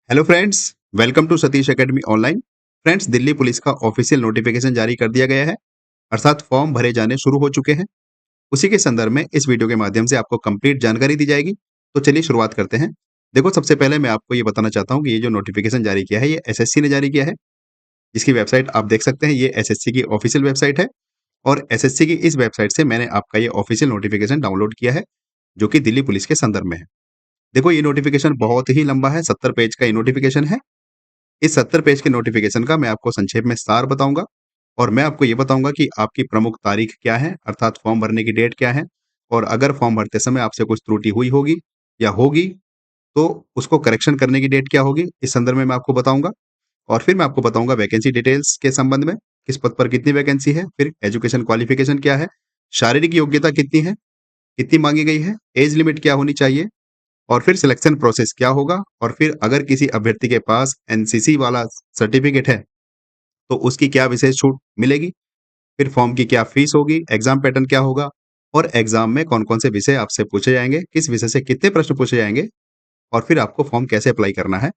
Hello friends, welcome to Satish academy online. Friends, Delhi police का official notification जारी कर दिया गया है, अर्थात फॉर्म भरे जाने शुरू हो चुके हैं। उसी के संदर्भ में इस वीडियो के माध्यम से आपको कंप्लीट जानकारी दी जाएगी। तो चलिए शुरुआत करते हैं। देखो, सबसे पहले मैं आपको ये बताना चाहता हूँ कि ये जो नोटिफिकेशन जारी किया है, ये एसएससी ने जारी किया है। जिसकी वेबसाइट आप देख सकते हैं, ये एसएससी की ऑफिशियल वेबसाइट है। और एसएससी की इस वेबसाइट से मैंने आपका ये ऑफिशियल नोटिफिकेशन डाउनलोड किया है, जो कि दिल्ली पुलिस के संदर्भ में है। देखो, ये नोटिफिकेशन बहुत ही लंबा है, 70 पेज का ये नोटिफिकेशन है। इस 70 पेज के नोटिफिकेशन का मैं आपको संक्षेप में सार बताऊंगा, और मैं आपको ये बताऊंगा कि आपकी प्रमुख तारीख क्या है, अर्थात फॉर्म भरने की डेट क्या है। और अगर फॉर्म भरते समय आपसे कुछ त्रुटि हुई होगी या होगी, तो उसको करेक्शन करने की डेट क्या होगी, इस संदर्भ में मैं आपको बताऊंगा। और फिर मैं आपको बताऊंगा वैकेंसी डिटेल्स के संबंध में, किस पद पर कितनी वैकेंसी है, फिर एजुकेशन क्वालिफिकेशन क्या है, शारीरिक योग्यता कितनी है, कितनी मांगी गई है, एज लिमिट क्या होनी चाहिए, और फिर सिलेक्शन प्रोसेस क्या होगा, और फिर अगर किसी अभ्यर्थी के पास एनसीसी वाला सर्टिफिकेट है तो उसकी क्या विशेष छूट मिलेगी, फिर फॉर्म की क्या फीस होगी, एग्जाम पैटर्न क्या होगा, और एग्जाम में कौन-कौन से विषय आपसे पूछे जाएंगे, किस विषय से कितने प्रश्न पूछे जाएंगे, और फिर आपको फॉर्म कैसे अप्लाई करना है।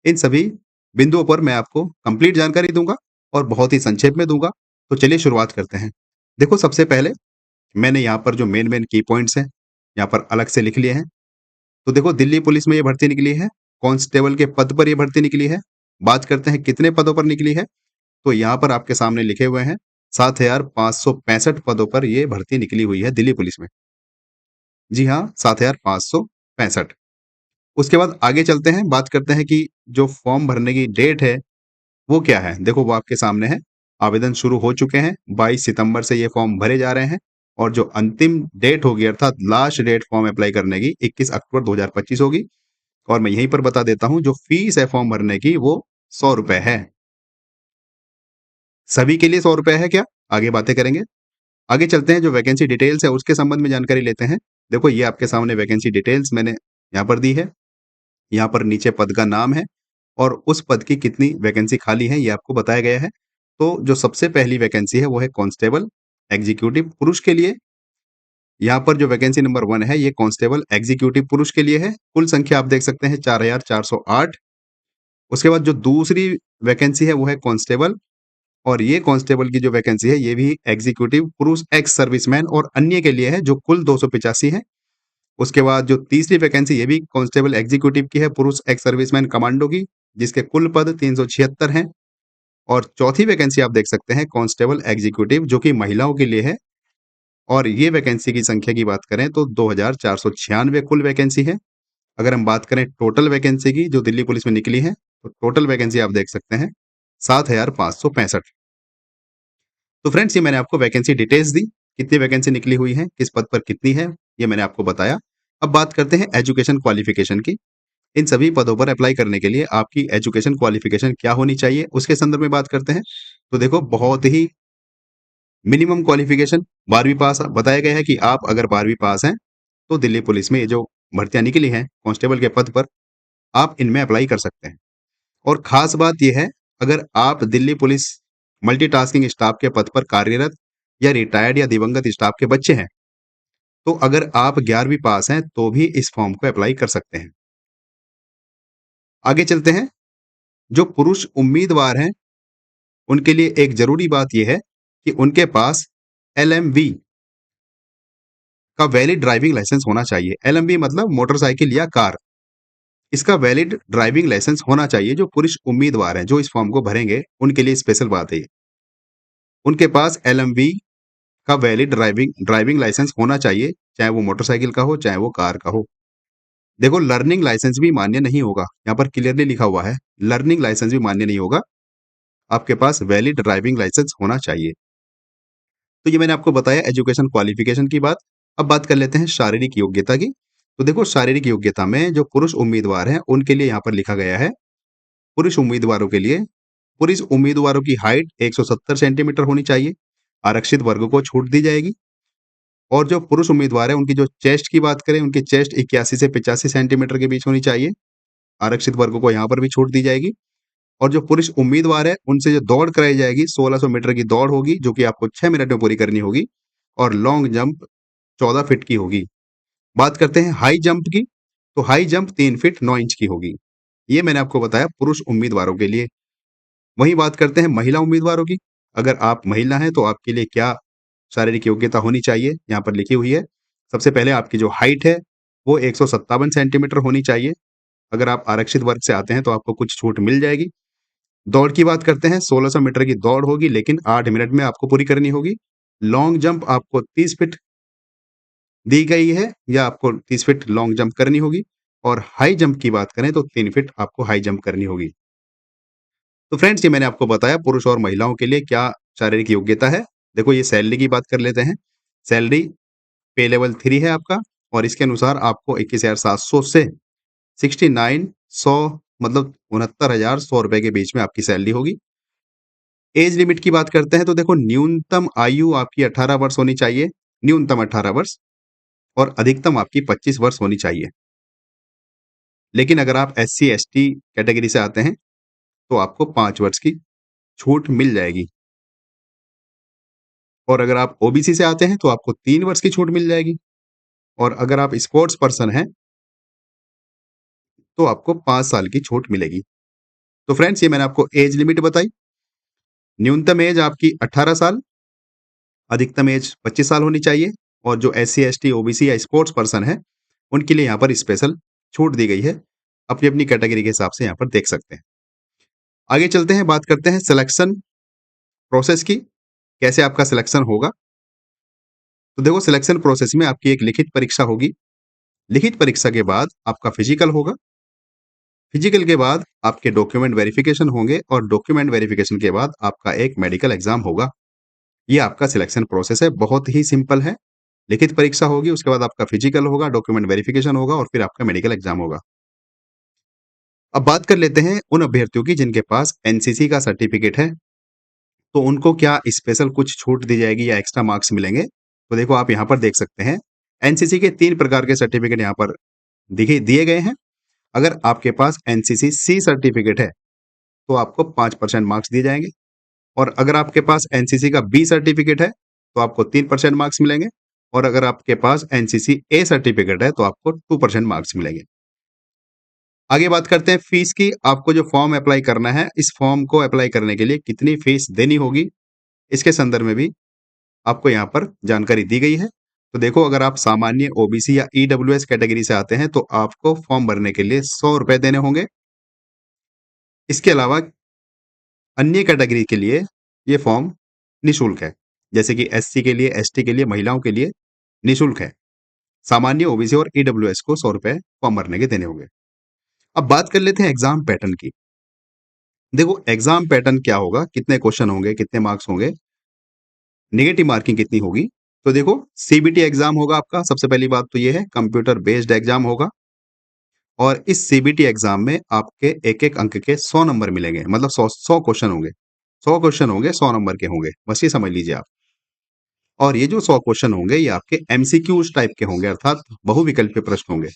इन सभी बिंदुओं पर मैं आपको कंप्लीट जानकारी दूंगा, और बहुत ही संक्षेप में दूंगा। तो चलिए शुरुआत करते हैं। देखो, सबसे पहले मैंने यहाँ पर जो मेन मेन की पॉइंट्स हैं, यहाँ पर अलग से लिख लिए हैं। तो देखो, दिल्ली पुलिस में ये भर्ती निकली है, कांस्टेबल के पद पर ये भर्ती निकली है। बात करते हैं कितने पदों पर निकली है, तो यहाँ पर आपके सामने लिखे हुए हैं 7,565 पदों पर ये भर्ती निकली हुई है दिल्ली पुलिस में। जी हाँ, 7,565। उसके बाद आगे चलते हैं, बात करते हैं कि जो फॉर्म भरने की डेट है वो क्या है। देखो, वो आपके सामने है। आवेदन शुरू हो चुके हैं, 22 सितंबर से ये फॉर्म भरे जा रहे हैं। और जो अंतिम डेट होगी, अर्थात लास्ट डेट फॉर्म अप्लाई करने की, 21 अक्टूबर 2025 होगी। और मैं यहीं पर बता देता हूं, जो फीस है फॉर्म भरने की वो 100 रुपए है। सभी के लिए 100 रुपए है क्या, आगे बातें करेंगे। आगे चलते हैं, जो वैकेंसी डिटेल्स है उसके संबंध में जानकारी लेते हैं। देखो, ये आपके सामने वैकेंसी डिटेल्स मैंने यहाँ पर दी है। यहाँ पर नीचे पद का नाम है, और उस पद की कितनी वैकेंसी खाली है ये आपको बताया गया है। तो जो सबसे पहली वैकेंसी है वो है कांस्टेबल एग्जीक्यूटिव पुरुष के लिए। यहाँ पर जो वैकेंसी नंबर 1 है, ये कांस्टेबल एग्जीक्यूटिव पुरुष के लिए है। कुल संख्या आप देख सकते हैं 4,408। उसके बाद जो दूसरी वैकेंसी है वो है कांस्टेबल, और ये कांस्टेबल की जो वैकेंसी है ये भी एग्जीक्यूटिव पुरुष एक्स सर्विसमैन और अन्य के लिए है, जो कुल 285 है। उसके बाद जो तीसरी वैकेंसी ये भी कांस्टेबल एग्जीक्यूटिव की है, पुरुष एक्स सर्विसमैन कमांडो की, जिसके कुल पद 376 हैं। और चौथी वैकेंसी आप देख सकते हैं कांस्टेबल एग्जीक्यूटिव, जो कि महिलाओं के लिए है। और ये वैकेंसी की संख्या की बात करें तो 2,496 कुल वैकेंसी है। अगर हम बात करें टोटल वैकेंसी की जो दिल्ली पुलिस में निकली है, तो टोटल वैकेंसी आप देख सकते हैं 7,565। तो फ्रेंड्स, ये मैंने आपको वैकेंसी डिटेल्स दी, कितनी वैकेंसी निकली हुई है, किस पद पर कितनी है, ये मैंने आपको बताया। अब बात करते हैं एजुकेशन क्वालिफिकेशन की। इन सभी पदों पर अप्लाई करने के लिए आपकी एजुकेशन क्वालिफिकेशन क्या होनी चाहिए, उसके संदर्भ में बात करते हैं। तो देखो, बहुत ही मिनिमम क्वालिफिकेशन 12वीं पास बताया गया है कि आप अगर 12वीं पास हैं, तो दिल्ली पुलिस में ये जो भर्तियां निकली हैं कांस्टेबल के पद पर, आप इनमें अप्लाई कर सकते हैं। और खास बात यह है, अगर आप दिल्ली पुलिस मल्टीटास्किंग स्टाफ के पद पर कार्यरत या रिटायर्ड या दिवंगत स्टाफ के बच्चे हैं, तो अगर आप 11वीं पास हैं तो भी इस फॉर्म को अप्लाई कर सकते हैं। आगे चलते हैं, जो पुरुष उम्मीदवार हैं उनके लिए एक जरूरी बात यह है कि उनके पास एलएमवी का वैलिड ड्राइविंग लाइसेंस होना चाहिए। एलएमवी मतलब मोटरसाइकिल या कार, इसका वैलिड ड्राइविंग लाइसेंस होना चाहिए। जो पुरुष उम्मीदवार हैं जो इस फॉर्म को भरेंगे, उनके लिए स्पेशल बात है ये। उनके पास एलएमवी का वैलिड ड्राइविंग ड्राइविंग लाइसेंस होना चाहिए, चाहे वो मोटरसाइकिल का हो, चाहे वो कार का हो। देखो, लर्निंग लाइसेंस भी मान्य नहीं होगा, यहाँ पर क्लियरली लिखा हुआ है, लर्निंग लाइसेंस भी मान्य नहीं होगा। आपके पास वैलिड ड्राइविंग लाइसेंस होना चाहिए। तो ये मैंने आपको बताया एजुकेशन क्वालिफिकेशन की बात। अब बात कर लेते हैं शारीरिक योग्यता की। तो देखो, शारीरिक योग्यता में जो पुरुष उम्मीदवार हैं उनके लिए यहाँ पर लिखा गया है, पुरुष उम्मीदवारों के लिए, पुरुष उम्मीदवारों की हाइट 170 सेंटीमीटर होनी चाहिए। आरक्षित वर्ग को छूट दी जाएगी। और जो पुरुष उम्मीदवार है उनकी जो चेस्ट की बात करें, उनकी चेस्ट 81 से 85 सेंटीमीटर के बीच होनी चाहिए। आरक्षित वर्ग को यहाँ पर भी छूट दी जाएगी। और जो पुरुष उम्मीदवार है उनसे जो दौड़ कराई जाएगी, 1600 मीटर की दौड़ होगी, जो कि आपको 6 मिनट में पूरी करनी होगी। और लॉन्ग जंप 14 फीट की होगी। बात करते हैं हाई जंप की, तो हाई जंप 3 फीट 9 इंच की होगी। ये मैंने आपको बताया पुरुष उम्मीदवारों के लिए। वहीं बात करते हैं महिला उम्मीदवारों की। अगर आप महिला हैं तो आपके लिए क्या शारीरिक योग्यता होनी चाहिए, यहाँ पर लिखी हुई है। सबसे पहले आपकी जो हाइट है वो 157 सेंटीमीटर होनी चाहिए। अगर आप आरक्षित वर्ग से आते हैं तो आपको कुछ छूट मिल जाएगी। दौड़ की बात करते हैं, 1600 मीटर की दौड़ होगी, लेकिन 8 मिनट में आपको पूरी करनी होगी। लॉन्ग जंप आपको 30 फीट दी गई है, या आपको 30 फीट लॉन्ग जंप करनी होगी। और हाई जंप की बात करें तो 3 फीट आपको हाई जंप करनी होगी। तो फ्रेंड्स, ये मैंने आपको बताया पुरुष और महिलाओं के लिए क्या शारीरिक योग्यता है। देखो, ये सैलरी की बात कर लेते हैं। सैलरी पे लेवल 3 है आपका, और इसके अनुसार आपको 21,700 से 69,100 मतलब 69,100 रुपए के बीच में आपकी सैलरी होगी। एज लिमिट की बात करते हैं तो देखो, न्यूनतम आयु आपकी 18 वर्ष होनी चाहिए, न्यूनतम 18 वर्ष, और अधिकतम आपकी 25 वर्ष होनी चाहिए। लेकिन अगर आप एससी एसटी कैटेगरी से आते हैं तो आपको 5 वर्ष की छूट मिल जाएगी। और अगर आप ओबीसी से आते हैं तो आपको 3 वर्ष की छूट मिल जाएगी। और अगर आप स्पोर्ट्स पर्सन हैं तो आपको 5 साल की छूट मिलेगी। तो फ्रेंड्स, ये मैंने आपको एज लिमिट बताई। न्यूनतम एज आपकी 18 साल, अधिकतम एज 25 साल होनी चाहिए। और जो एससी एसटी ओबीसी या स्पोर्ट्स पर्सन है, उनके लिए यहाँ पर स्पेशल छूट दी गई है। अपनी अपनी कैटेगरी के हिसाब से यहाँ पर देख सकते हैं। आगे चलते हैं, बात करते हैं सिलेक्शन प्रोसेस की, कैसे आपका सिलेक्शन होगा। तो देखो, सिलेक्शन प्रोसेस में आपकी एक लिखित परीक्षा होगी। लिखित परीक्षा के बाद आपका फिजिकल होगा। फिजिकल के बाद आपके डॉक्यूमेंट वेरिफिकेशन होंगे, और डॉक्यूमेंट वेरिफिकेशन के बाद आपका एक मेडिकल एग्जाम होगा। ये आपका सिलेक्शन प्रोसेस है, बहुत ही सिंपल है। लिखित परीक्षा होगी, उसके बाद आपका फिजिकल होगा, डॉक्यूमेंट वेरिफिकेशन होगा, और फिर आपका मेडिकल एग्जाम होगा। अब बात कर लेते हैं उन अभ्यर्थियों की जिनके पास एनसीसी का सर्टिफिकेट है, तो उनको क्या स्पेशल कुछ छूट दी जाएगी या एक्स्ट्रा मार्क्स मिलेंगे। तो देखो, आप यहाँ पर देख सकते हैं, एनसीसी के 3 प्रकार के सर्टिफिकेट यहाँ पर दिए गए हैं। अगर आपके पास एनसीसी सी सर्टिफिकेट है तो आपको 5% मार्क्स दिए जाएंगे। और अगर आपके पास एनसीसी का बी सर्टिफिकेट है तो आपको 3% मार्क्स मिलेंगे। और अगर आपके पास एनसीसी ए सर्टिफिकेट है तो आपको 2% मार्क्स मिलेंगे। आगे बात करते हैं फीस की। आपको जो फॉर्म अप्लाई करना है, इस फॉर्म को अप्लाई करने के लिए कितनी फीस देनी होगी, इसके संदर्भ में भी आपको यहाँ पर जानकारी दी गई है। तो देखो, अगर आप सामान्य ओबीसी या ईडब्ल्यूएस कैटेगरी से आते हैं तो आपको फॉर्म भरने के लिए 100 रुपए देने होंगे। इसके अलावा अन्य कैटेगरी के लिए ये फॉर्म निःशुल्क है, जैसे कि एससी के लिए, एसटी के लिए, महिलाओं के लिए निःशुल्क है। सामान्य ओबीसी और ईडब्ल्यूएस को 100 रुपए फॉर्म भरने के देने होंगे। अब बात कर लेते हैं एग्जाम पैटर्न की। देखो, एग्जाम पैटर्न क्या होगा, कितने क्वेश्चन होंगे, कितने मार्क्स होंगे, नेगेटिव मार्किंग कितनी होगी। तो देखो, सीबीटी एग्जाम होगा आपका। सबसे पहली बात तो ये है, कंप्यूटर बेस्ड एग्जाम होगा। और इस सीबीटी एग्जाम में आपके एक एक अंक के 100 नंबर मिलेंगे, मतलब 100 क्वेश्चन होंगे। 100 क्वेश्चन होंगे, 100 नंबर के होंगे, बस ये समझ लीजिए आप। और ये जो 100 क्वेश्चन होंगे, ये आपके एमसीक्यूज टाइप के होंगे, अर्थात बहुविकल्पीय प्रश्न होंगे।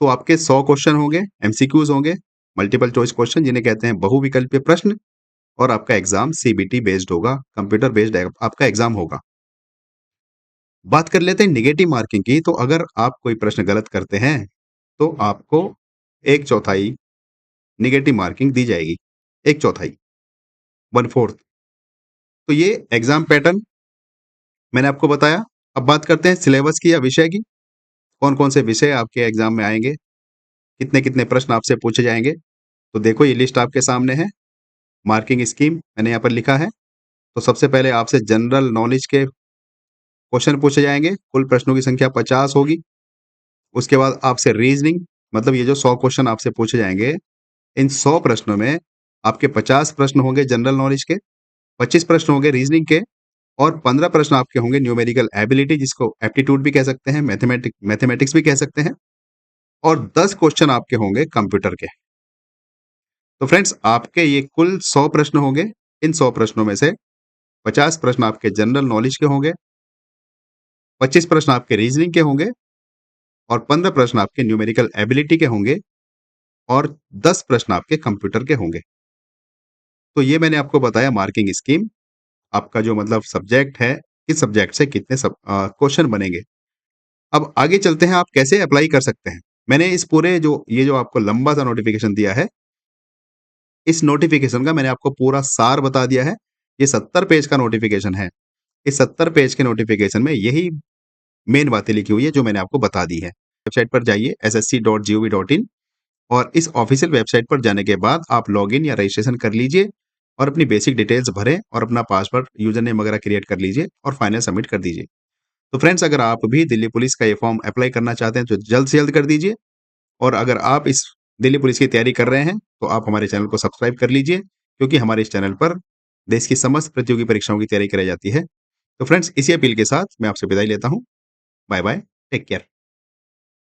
तो आपके 100 क्वेश्चन होंगे, एमसीक्यूज होंगे, मल्टीपल चॉइस क्वेश्चन जिन्हें कहते हैं बहुविकल्पीय प्रश्न। और आपका एग्जाम सीबीटी बेस्ड होगा, कंप्यूटर बेस्ड आपका एग्जाम होगा। बात कर लेते हैं निगेटिव मार्किंग की। तो अगर आप कोई प्रश्न गलत करते हैं तो आपको 1/4 निगेटिव मार्किंग दी जाएगी। 1/4, 1/4। तो ये एग्जाम पैटर्न मैंने आपको बताया। अब बात करते हैं सिलेबस की या विषय की। कौन कौन से विषय आपके एग्जाम में आएंगे, कितने कितने प्रश्न आपसे पूछे जाएंगे। तो देखो, ये लिस्ट आपके सामने है। मार्किंग स्कीम मैंने यहाँ पर लिखा है। तो सबसे पहले आपसे जनरल नॉलेज के क्वेश्चन पूछे जाएंगे। कुल प्रश्नों की संख्या 50 होगी। उसके बाद आपसे रीजनिंग, मतलब ये जो 100 क्वेश्चन आपसे पूछे जाएंगे, इन 100 प्रश्नों में आपके 50 प्रश्न होंगे जनरल नॉलेज के, 25 प्रश्न होंगे रीजनिंग के, और 15 प्रश्न आपके होंगे न्यूमेरिकल एबिलिटी, जिसको एप्टीट्यूड भी कह सकते हैं, मैथमेटिक्स भी कह सकते हैं, और 10 क्वेश्चन आपके होंगे कंप्यूटर के। तो फ्रेंड्स, आपके ये कुल 100 प्रश्न होंगे। इन 100 प्रश्नों में से 50 प्रश्न आपके जनरल नॉलेज के होंगे, 25 प्रश्न आपके रीजनिंग के होंगे, और 15 प्रश्न आपके न्यूमेरिकल एबिलिटी के होंगे, और 10 प्रश्न आपके कंप्यूटर के होंगे। तो ये मैंने आपको बताया मार्किंग स्कीम। आपका जो मतलब सब्जेक्ट है, किस सब्जेक्ट से कितने क्वेश्चन बनेंगे। अब आगे चलते हैं, आप कैसे अप्लाई कर सकते हैं। मैंने इस पूरे ये जो आपको लंबा सा नोटिफिकेशन दिया है, इस नोटिफिकेशन का मैंने आपको पूरा सार बता दिया है। ये 70 पेज का नोटिफिकेशन है। इस 70 पेज के नोटिफिकेशन में यही मेन बातें लिखी हुई है जो मैंने आपको बता दी है। वेबसाइट पर जाइए ssc.gov.in और इस ऑफिशियल वेबसाइट पर जाने के बाद आप लॉगिन या रजिस्ट्रेशन कर लीजिए और अपनी बेसिक डिटेल्स भरें और अपना पासवर्ड, यूज़र नेम वगैरह क्रिएट कर लीजिए और फाइनल सबमिट कर दीजिए। तो फ्रेंड्स, अगर आप भी दिल्ली पुलिस का ये फॉर्म अप्लाई करना चाहते हैं तो जल्द से जल्द कर दीजिए और अगर आप इस दिल्ली पुलिस की तैयारी कर रहे हैं तो आप हमारे चैनल को सब्सक्राइब कर लीजिए क्योंकि हमारे इस चैनल पर देश की समस्त प्रतियोगी परीक्षाओं की तैयारी कराई जाती है। तो फ्रेंड्स, इसी अपील के साथ मैं आपसे विदाई लेता हूँ। Bye bye, take care.